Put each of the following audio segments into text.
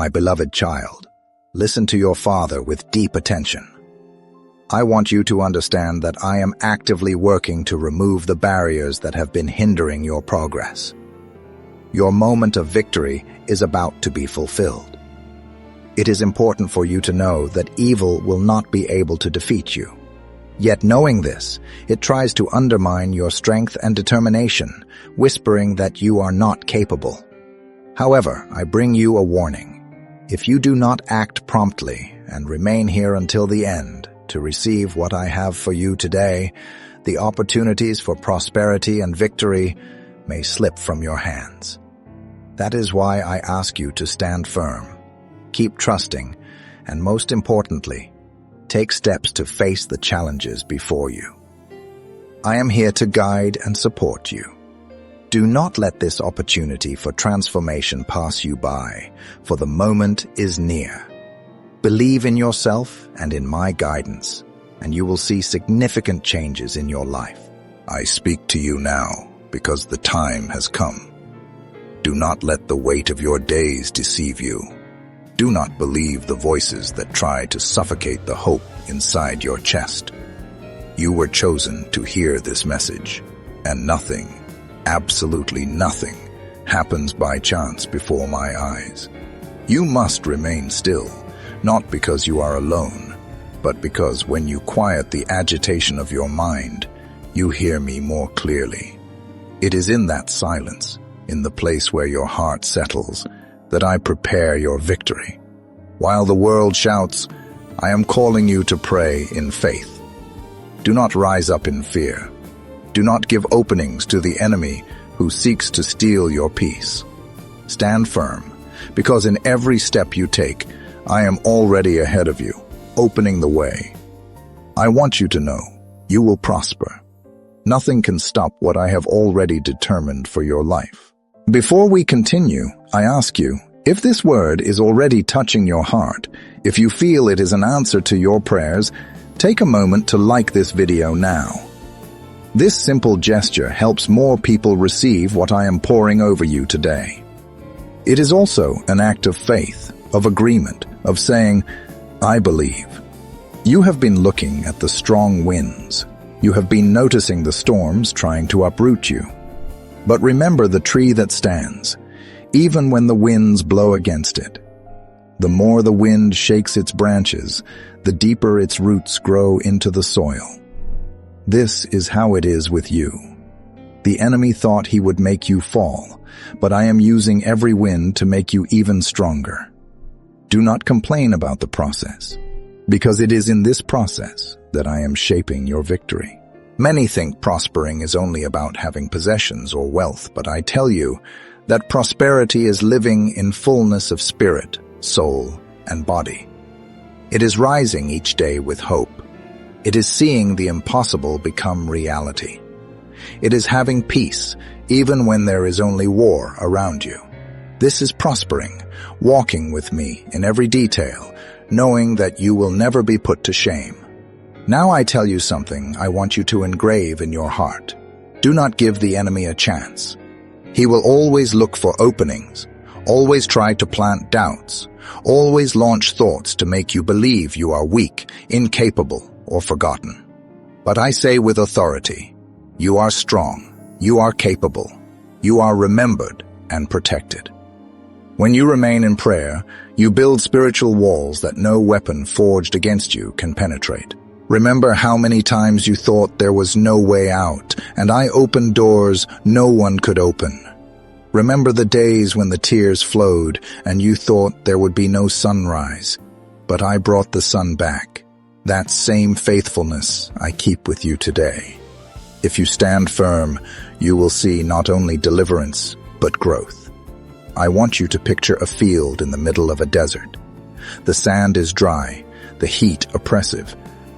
My beloved child, listen to your father with deep attention. I want you to understand that I am actively working to remove the barriers that have been hindering your progress. Your moment of victory is about to be fulfilled. It is important for you to know that evil will not be able to defeat you. Yet knowing this, it tries to undermine your strength and determination, whispering that you are not capable. However, I bring you a warning. If you do not act promptly and remain here until the end to receive what I have for you today, the opportunities for prosperity and victory may slip from your hands. That is why I ask you to stand firm, keep trusting, and most importantly, take steps to face the challenges before you. I am here to guide and support you. Do not let this opportunity for transformation pass you by, for the moment is near. Believe in yourself and in my guidance, and you will see significant changes in your life. I speak to you now because the time has come. Do not let the weight of your days deceive you. Do not believe the voices that try to suffocate the hope inside your chest. You were chosen to hear this message, and nothing, absolutely nothing, happens by chance before my eyes. You must remain still, not because you are alone, but because when you quiet the agitation of your mind, you hear me more clearly. It is in that silence, in the place where your heart settles, that I prepare your victory. While the world shouts, I am calling you to pray in faith. Do not rise up in fear. Do not give openings to the enemy who seeks to steal your peace. Stand firm, because in every step you take, I am already ahead of you, opening the way. I want you to know, you will prosper. Nothing can stop what I have already determined for your life. Before we continue, I ask you, if this word is already touching your heart, if you feel it is an answer to your prayers, take a moment to like this video now. This simple gesture helps more people receive what I am pouring over you today. It is also an act of faith, of agreement, of saying, I believe. You have been looking at the strong winds. You have been noticing the storms trying to uproot you. But remember the tree that stands, even when the winds blow against it. The more the wind shakes its branches, the deeper its roots grow into the soil. This is how it is with you. The enemy thought he would make you fall, but I am using every wind to make you even stronger. Do not complain about the process, because it is in this process that I am shaping your victory. Many think prospering is only about having possessions or wealth, but I tell you that prosperity is living in fullness of spirit, soul, and body. It is rising each day with hope. It is seeing the impossible become reality. It is having peace, even when there is only war around you. This is prospering, walking with me in every detail, knowing that you will never be put to shame. Now I tell you something I want you to engrave in your heart. Do not give the enemy a chance. He will always look for openings, always try to plant doubts, always launch thoughts to make you believe you are weak, incapable, or forgotten. But I say with authority, you are strong, you are capable, you are remembered and protected. When you remain in prayer, you build spiritual walls that no weapon forged against you can penetrate. Remember how many times you thought there was no way out, and I opened doors no one could open. Remember the days when the tears flowed and you thought there would be no sunrise, but I brought the sun back. That same faithfulness I keep with you today. If you stand firm, you will see not only deliverance, but growth. I want you to picture a field in the middle of a desert. The sand is dry, the heat oppressive,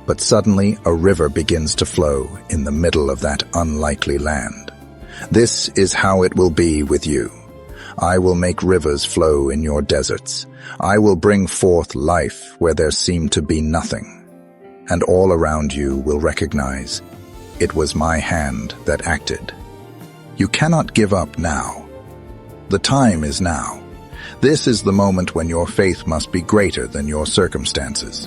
but suddenly a river begins to flow in the middle of that unlikely land. This is how it will be with you. I will make rivers flow in your deserts. I will bring forth life where there seemed to be nothing. And all around you will recognize it was my hand that acted. You cannot give up now. The time is now. This is the moment when your faith must be greater than your circumstances.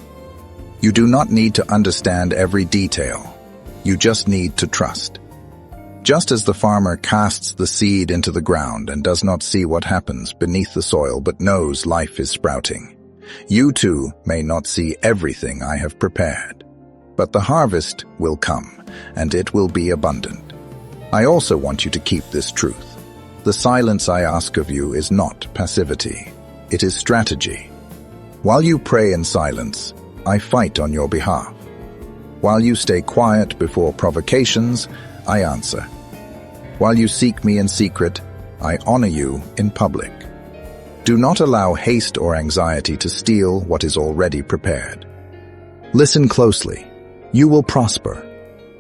You do not need to understand every detail. You just need to trust. Just as the farmer casts the seed into the ground and does not see what happens beneath the soil but knows life is sprouting, you too may not see everything I have prepared. But the harvest will come, and it will be abundant. I also want you to keep this truth. The silence I ask of you is not passivity. It is strategy. While you pray in silence, I fight on your behalf. While you stay quiet before provocations, I answer. While you seek me in secret, I honor you in public. Do not allow haste or anxiety to steal what is already prepared. Listen closely. You will prosper.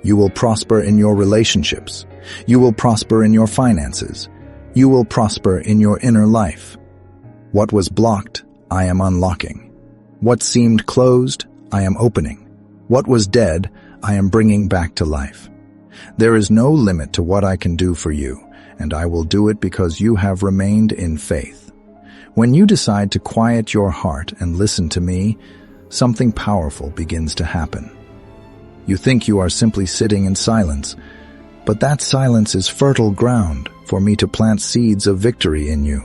You will prosper in your relationships. You will prosper in your finances. You will prosper in your inner life. What was blocked, I am unlocking. What seemed closed, I am opening. What was dead, I am bringing back to life. There is no limit to what I can do for you, and I will do it because you have remained in faith. When you decide to quiet your heart and listen to me, something powerful begins to happen. You think you are simply sitting in silence, but that silence is fertile ground for me to plant seeds of victory in you.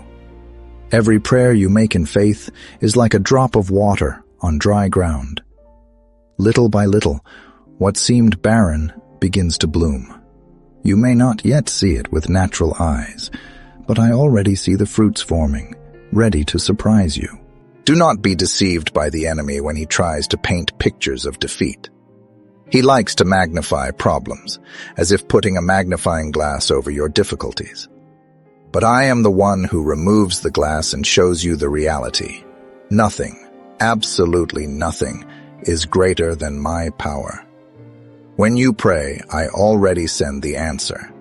Every prayer you make in faith is like a drop of water on dry ground. Little by little, what seemed barren begins to bloom. You may not yet see it with natural eyes, but I already see the fruits forming, ready to surprise you. Do not be deceived by the enemy when he tries to paint pictures of defeat. He likes to magnify problems, as if putting a magnifying glass over your difficulties. But I am the one who removes the glass and shows you the reality. Nothing, absolutely nothing, is greater than my power. When you pray, I already send the answer.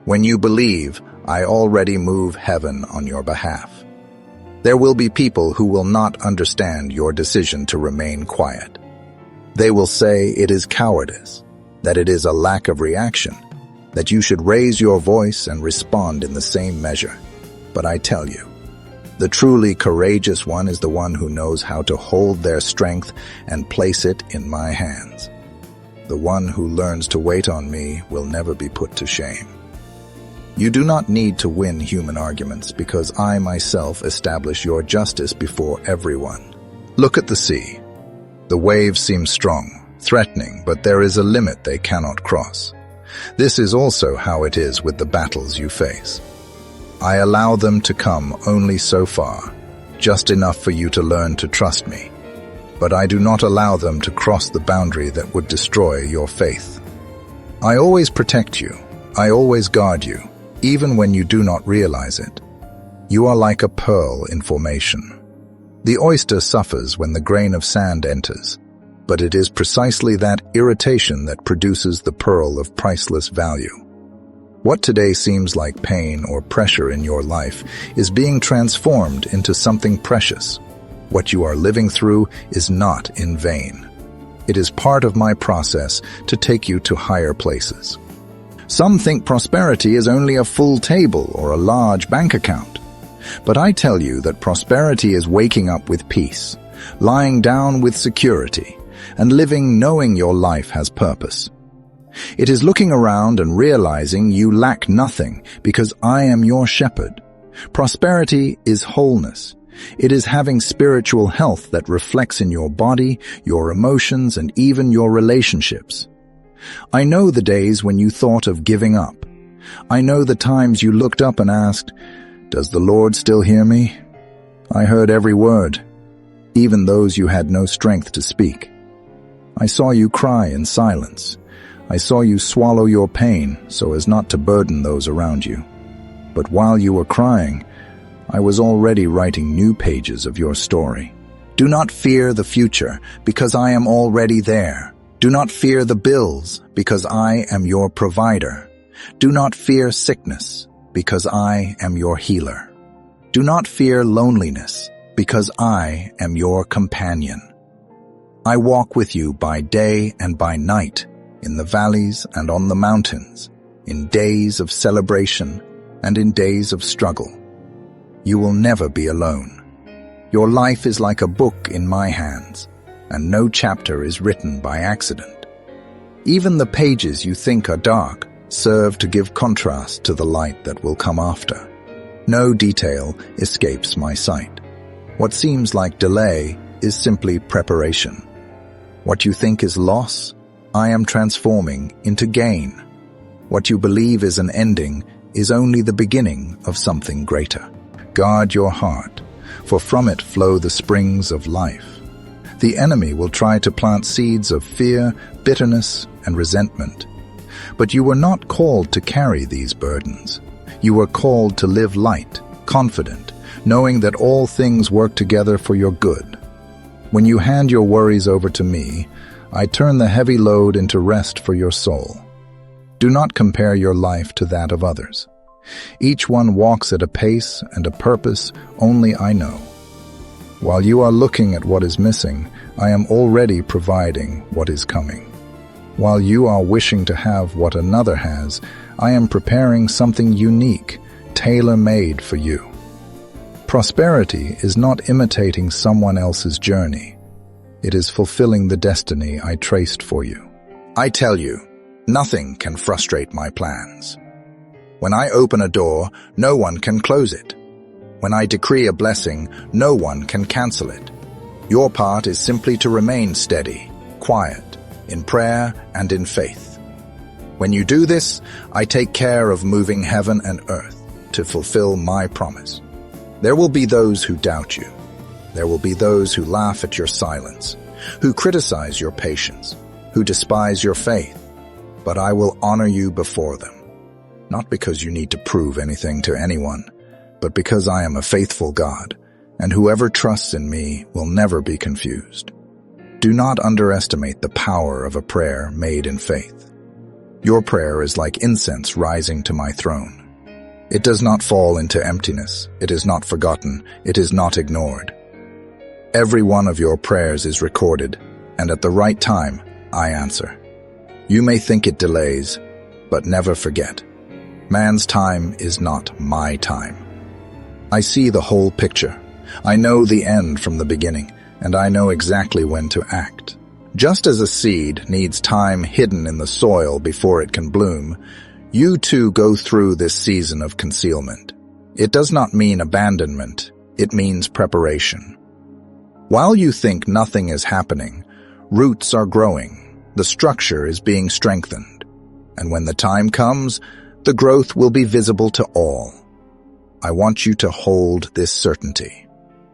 When you believe, I already move heaven on your behalf. There will be people who will not understand your decision to remain quiet. They will say it is cowardice, that it is a lack of reaction, that you should raise your voice and respond in the same measure. But I tell you, the truly courageous one is the one who knows how to hold their strength and place it in my hands. The one who learns to wait on me will never be put to shame. You do not need to win human arguments because I myself establish your justice before everyone. Look at the sea. The waves seem strong, threatening, but there is a limit they cannot cross. This is also how it is with the battles you face. I allow them to come only so far, just enough for you to learn to trust me. But I do not allow them to cross the boundary that would destroy your faith. I always protect you. I always guard you, even when you do not realize it. You are like a pearl in formation. The oyster suffers when the grain of sand enters, but it is precisely that irritation that produces the pearl of priceless value. What today seems like pain or pressure in your life is being transformed into something precious. What you are living through is not in vain. It is part of my process to take you to higher places. Some think prosperity is only a full table or a large bank account. But I tell you that prosperity is waking up with peace, lying down with security, and living knowing your life has purpose. It is looking around and realizing you lack nothing because I am your shepherd. Prosperity is wholeness. It is having spiritual health that reflects in your body, your emotions, and even your relationships. I know the days when you thought of giving up. I know the times you looked up and asked, "Does the Lord still hear me?" I heard every word, even those you had no strength to speak. I saw you cry in silence. I saw you swallow your pain so as not to burden those around you. But while you were crying, I was already writing new pages of your story. Do not fear the future, because I am already there. Do not fear the bills, because I am your provider. Do not fear sickness, because I am your healer. Do not fear loneliness, because I am your companion. I walk with you by day and by night, in the valleys and on the mountains, in days of celebration and in days of struggle. You will never be alone. Your life is like a book in my hands, and no chapter is written by accident. Even the pages you think are dark serve to give contrast to the light that will come after. No detail escapes my sight. What seems like delay is simply preparation. What you think is loss, I am transforming into gain. What you believe is an ending is only the beginning of something greater. Guard your heart, for from it flow the springs of life. The enemy will try to plant seeds of fear, bitterness, and resentment. But you were not called to carry these burdens. You were called to live light, confident, knowing that all things work together for your good. When you hand your worries over to me, I turn the heavy load into rest for your soul. Do not compare your life to that of others. Each one walks at a pace and a purpose only I know. While you are looking at what is missing, I am already providing what is coming. While you are wishing to have what another has, I am preparing something unique, tailor-made for you. Prosperity is not imitating someone else's journey. It is fulfilling the destiny I traced for you. I tell you, nothing can frustrate my plans. When I open a door, no one can close it. When I decree a blessing, no one can cancel it. Your part is simply to remain steady, quiet, in prayer and in faith. When you do this, I take care of moving heaven and earth to fulfill my promise. There will be those who doubt you. There will be those who laugh at your silence, who criticize your patience, who despise your faith. But I will honor you before them. Not because you need to prove anything to anyone, but because I am a faithful God, and whoever trusts in me will never be confused. Do not underestimate the power of a prayer made in faith. Your prayer is like incense rising to my throne. It does not fall into emptiness. It is not forgotten. It is not ignored. Every one of your prayers is recorded, and at the right time, I answer. You may think it delays, but never forget. Man's time is not my time. I see the whole picture. I know the end from the beginning, and I know exactly when to act. Just as a seed needs time hidden in the soil before it can bloom, you too go through this season of concealment. It does not mean abandonment, it means preparation. While you think nothing is happening, roots are growing, the structure is being strengthened, and when the time comes, the growth will be visible to all. I want you to hold this certainty.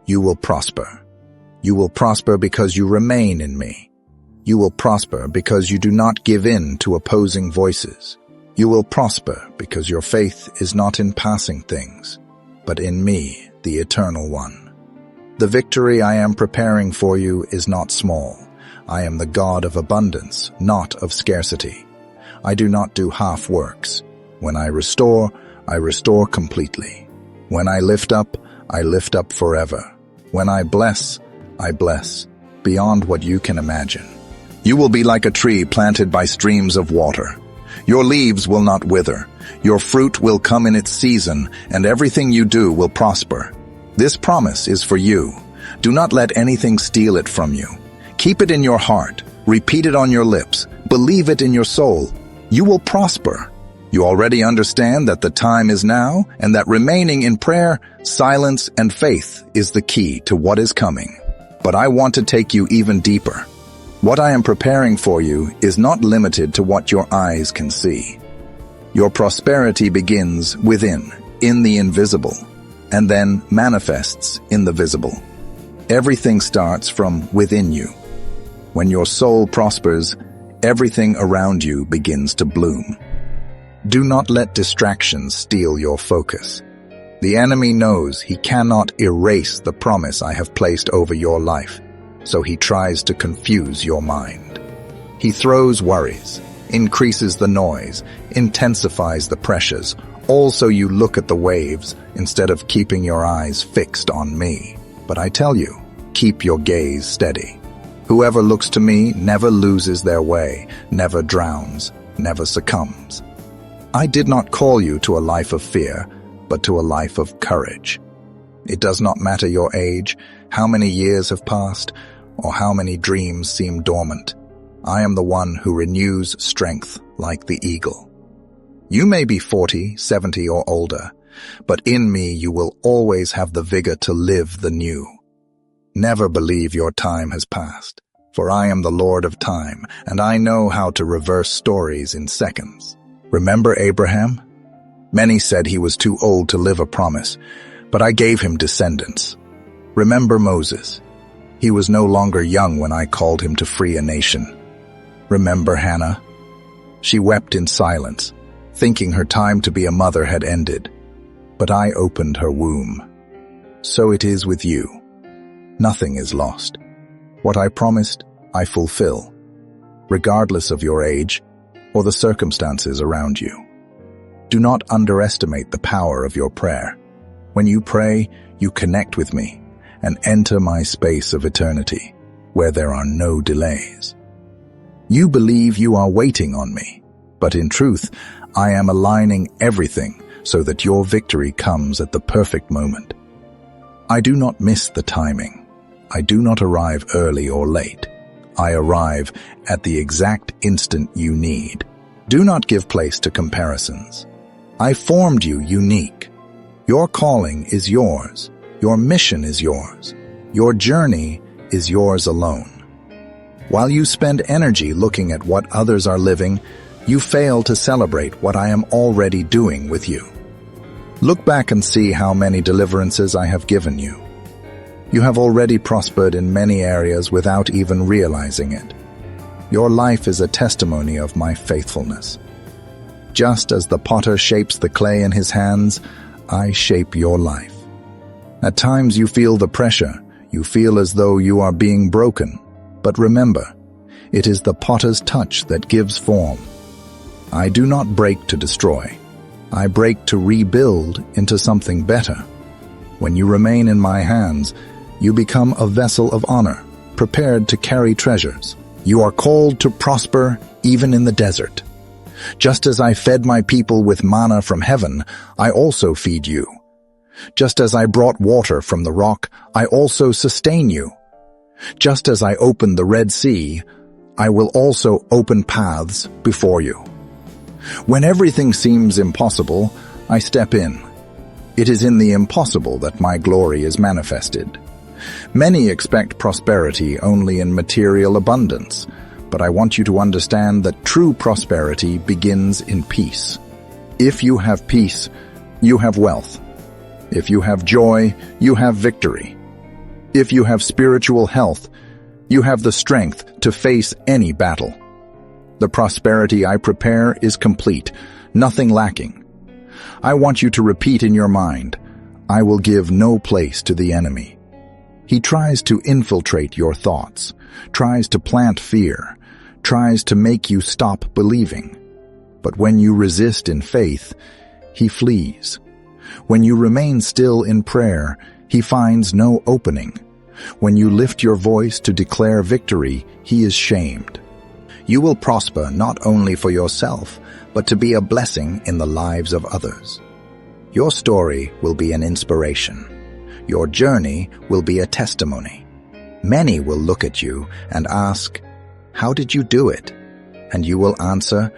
You will prosper. You will prosper because you remain in me. You will prosper because you do not give in to opposing voices. You will prosper because your faith is not in passing things, but in me, the Eternal One. The victory I am preparing for you is not small. I am the God of abundance, not of scarcity. I do not do half works. When I restore completely. When I lift up forever. When I bless, beyond what you can imagine. You will be like a tree planted by streams of water. Your leaves will not wither. Your fruit will come in its season, and everything you do will prosper. This promise is for you. Do not let anything steal it from you. Keep it in your heart. Repeat it on your lips. Believe it in your soul. You will prosper. You already understand that the time is now, and that remaining in prayer, silence, and faith is the key to what is coming. But I want to take you even deeper. What I am preparing for you is not limited to what your eyes can see. Your prosperity begins within, in the invisible, and then manifests in the visible. Everything starts from within you. When your soul prospers, everything around you begins to bloom. Do not let distractions steal your focus. The enemy knows he cannot erase the promise I have placed over your life, so he tries to confuse your mind. He throws worries, increases the noise, intensifies the pressures, all so you look at the waves instead of keeping your eyes fixed on me. But I tell you, keep your gaze steady. Whoever looks to me never loses their way, never drowns, never succumbs. I did not call you to a life of fear, but to a life of courage. It does not matter your age, how many years have passed, or how many dreams seem dormant. I am the one who renews strength like the eagle. You may be 40, 70, or older, but in me you will always have the vigor to live the new. Never believe your time has passed, for I am the Lord of time, and I know how to reverse stories in seconds. Remember Abraham? Many said he was too old to live a promise, but I gave him descendants. Remember Moses? He was no longer young when I called him to free a nation. Remember Hannah? She wept in silence, thinking her time to be a mother had ended, but I opened her womb. So it is with you. Nothing is lost. What I promised, I fulfill, regardless of your age or the circumstances around you. Do not underestimate the power of your prayer. When you pray, you connect with me and enter my space of eternity, where there are no delays. You believe you are waiting on me, but in truth, I am aligning everything so that your victory comes at the perfect moment. I do not miss the timing. I do not arrive early or late. I arrive at the exact instant you need. Do not give place to comparisons. I formed you unique. Your calling is yours. Your mission is yours. Your journey is yours alone. While you spend energy looking at what others are living, you fail to celebrate what I am already doing with you. Look back and see how many deliverances I have given you. You have already prospered in many areas without even realizing it. Your life is a testimony of my faithfulness. Just as the potter shapes the clay in his hands, I shape your life. At times you feel the pressure, you feel as though you are being broken. But remember, it is the potter's touch that gives form. I do not break to destroy. I break to rebuild into something better. When you remain in my hands, you become a vessel of honor, prepared to carry treasures. You are called to prosper even in the desert. Just as I fed my people with manna from heaven, I also feed you. Just as I brought water from the rock, I also sustain you. Just as I opened the Red Sea, I will also open paths before you. When everything seems impossible, I step in. It is in the impossible that my glory is manifested. Many expect prosperity only in material abundance, but I want you to understand that true prosperity begins in peace. If you have peace, you have wealth. If you have joy, you have victory. If you have spiritual health, you have the strength to face any battle. The prosperity I prepare is complete, nothing lacking. I want you to repeat in your mind, I will give no place to the enemy. He tries to infiltrate your thoughts, tries to plant fear, tries to make you stop believing. But when you resist in faith, he flees. When you remain still in prayer, he finds no opening. When you lift your voice to declare victory, he is shamed. You will prosper not only for yourself, but to be a blessing in the lives of others. Your story will be an inspiration. Your journey will be a testimony. Many will look at you and ask, "How did you do it?" And you will answer,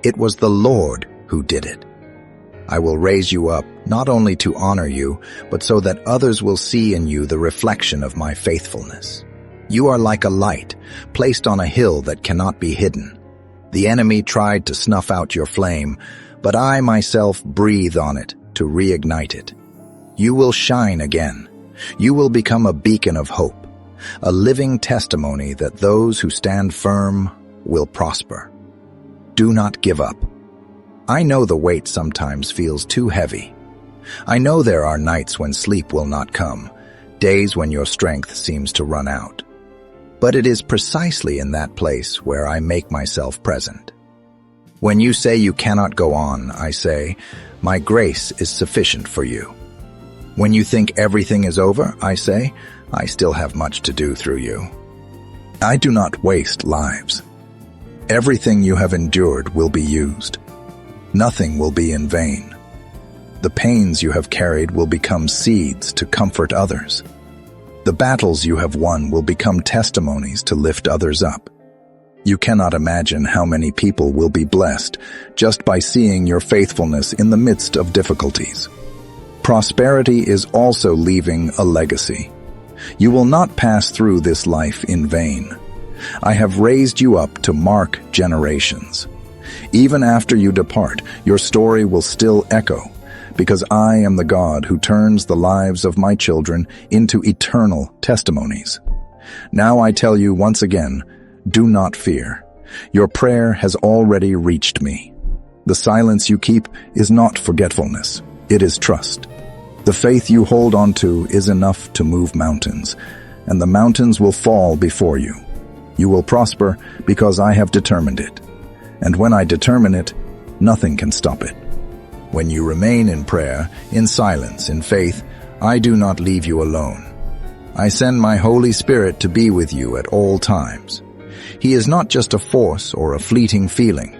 "It was the Lord who did it." I will raise you up, not only to honor you, but so that others will see in you the reflection of my faithfulness. You are like a light, placed on a hill that cannot be hidden. The enemy tried to snuff out your flame, but I myself breathe on it to reignite it. You will shine again. You will become a beacon of hope, a living testimony that those who stand firm will prosper. Do not give up. I know the weight sometimes feels too heavy. I know there are nights when sleep will not come, days when your strength seems to run out. But it is precisely in that place where I make myself present. When you say you cannot go on, I say, my grace is sufficient for you. When you think everything is over, I say, I still have much to do through you. I do not waste lives. Everything you have endured will be used. Nothing will be in vain. The pains you have carried will become seeds to comfort others. The battles you have won will become testimonies to lift others up. You cannot imagine how many people will be blessed just by seeing your faithfulness in the midst of difficulties. Prosperity is also leaving a legacy. You will not pass through this life in vain. I have raised you up to mark generations. Even after you depart, your story will still echo, because I am the God who turns the lives of my children into eternal testimonies. Now I tell you once again, do not fear. Your prayer has already reached me. The silence you keep is not forgetfulness, it is trust. The faith you hold on to is enough to move mountains, and the mountains will fall before you. You will prosper because I have determined it. And when I determine it, nothing can stop it. When you remain in prayer, in silence, in faith, I do not leave you alone. I send my Holy Spirit to be with you at all times. He is not just a force or a fleeting feeling.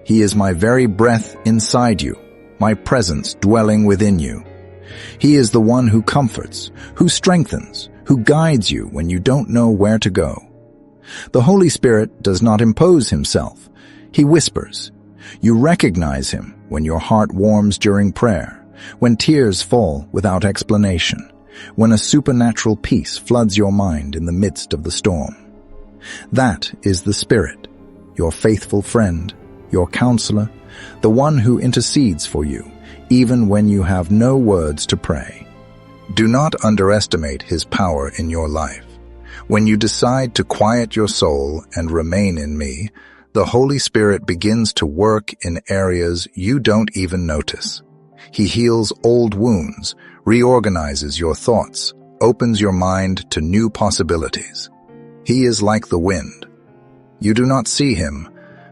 He is my very breath inside you, my presence dwelling within you. He is the one who comforts, who strengthens, who guides you when you don't know where to go. The Holy Spirit does not impose himself. He whispers. You recognize him when your heart warms during prayer, when tears fall without explanation, when a supernatural peace floods your mind in the midst of the storm. That is the Spirit, your faithful friend, your counselor, the one who intercedes for you, even when you have no words to pray. Do not underestimate his power in your life. When you decide to quiet your soul and remain in me, the Holy Spirit begins to work in areas you don't even notice. He heals old wounds, reorganizes your thoughts, opens your mind to new possibilities. He is like the wind. You do not see him,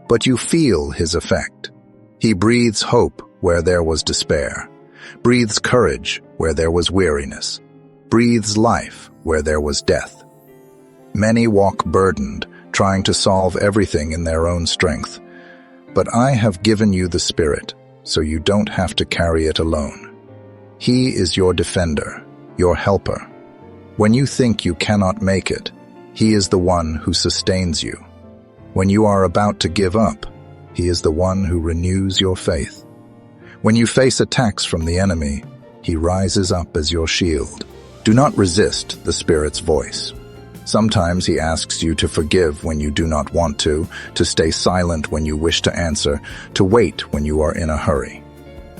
but you feel his effect. He breathes hope where there was despair, breathes courage where there was weariness, breathes life where there was death. Many walk burdened, trying to solve everything in their own strength. But I have given you the Spirit, so you don't have to carry it alone. He is your defender, your helper. When you think you cannot make it, he is the one who sustains you. When you are about to give up, he is the one who renews your faith. When you face attacks from the enemy, he rises up as your shield. Do not resist the Spirit's voice. Sometimes he asks you to forgive when you do not want to stay silent when you wish to answer, to wait when you are in a hurry.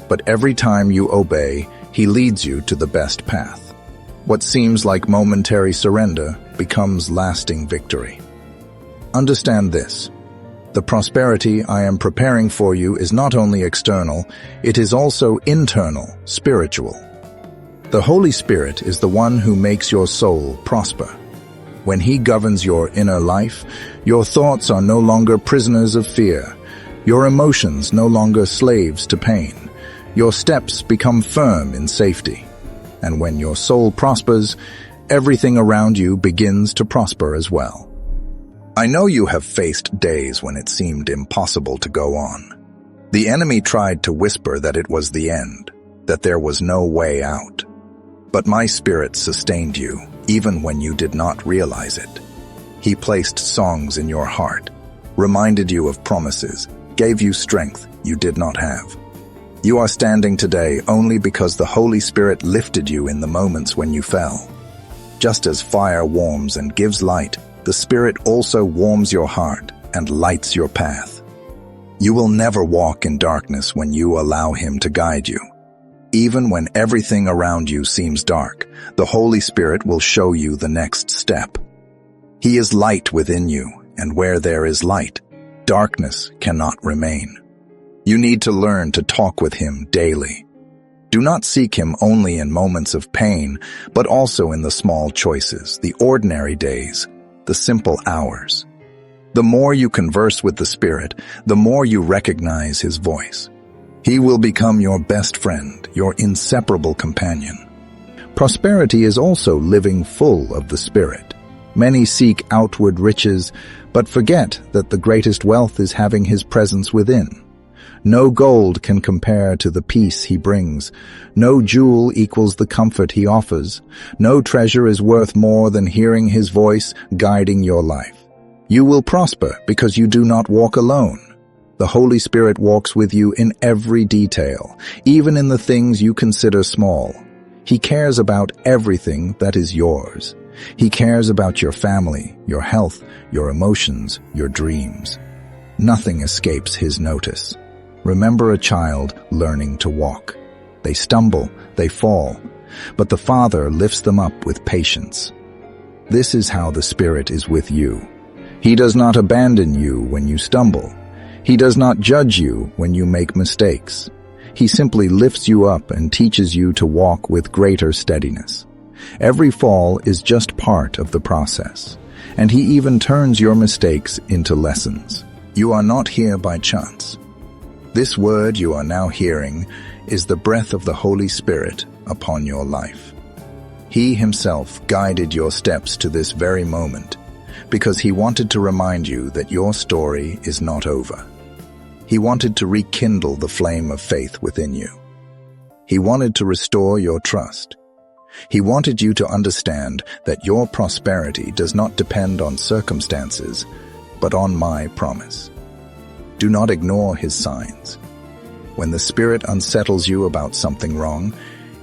But every time you obey, he leads you to the best path. What seems like momentary surrender becomes lasting victory. Understand this. The prosperity I am preparing for you is not only external, it is also internal, spiritual. The Holy Spirit is the one who makes your soul prosper. When he governs your inner life, your thoughts are no longer prisoners of fear, your emotions no longer slaves to pain. Your steps become firm in safety. And when your soul prospers, everything around you begins to prosper as well. I know you have faced days when it seemed impossible to go on. The enemy tried to whisper that it was the end, that there was no way out. But my Spirit sustained you, even when you did not realize it. He placed songs in your heart, reminded you of promises, gave you strength you did not have. You are standing today only because the Holy Spirit lifted you in the moments when you fell. Just as fire warms and gives light, the Spirit also warms your heart and lights your path. You will never walk in darkness when you allow him to guide you. Even when everything around you seems dark, the Holy Spirit will show you the next step. He is light within you, and where there is light, darkness cannot remain. You need to learn to talk with him daily. Do not seek him only in moments of pain, but also in the small choices, the ordinary days, the simple hours. The more you converse with the Spirit, the more you recognize his voice. He will become your best friend, your inseparable companion. Prosperity is also living full of the Spirit. Many seek outward riches, but forget that the greatest wealth is having his presence within. No gold can compare to the peace he brings. No jewel equals the comfort he offers. No treasure is worth more than hearing his voice guiding your life. You will prosper because you do not walk alone. The Holy Spirit walks with you in every detail, even in the things you consider small. He cares about everything that is yours. He cares about your family, your health, your emotions, your dreams. Nothing escapes his notice. Remember a child learning to walk. They stumble, they fall, but the Father lifts them up with patience. This is how the Spirit is with you. He does not abandon you when you stumble. He does not judge you when you make mistakes. He simply lifts you up and teaches you to walk with greater steadiness. Every fall is just part of the process, and he even turns your mistakes into lessons. You are not here by chance. This word you are now hearing is the breath of the Holy Spirit upon your life. He himself guided your steps to this very moment because he wanted to remind you that your story is not over. He wanted to rekindle the flame of faith within you. He wanted to restore your trust. He wanted you to understand that your prosperity does not depend on circumstances, but on my promise. Do not ignore his signs. When the Spirit unsettles you about something wrong,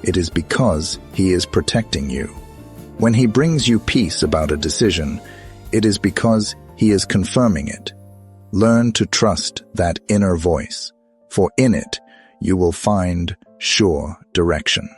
it is because he is protecting you. When he brings you peace about a decision, it is because he is confirming it. Learn to trust that inner voice, for in it you will find sure direction.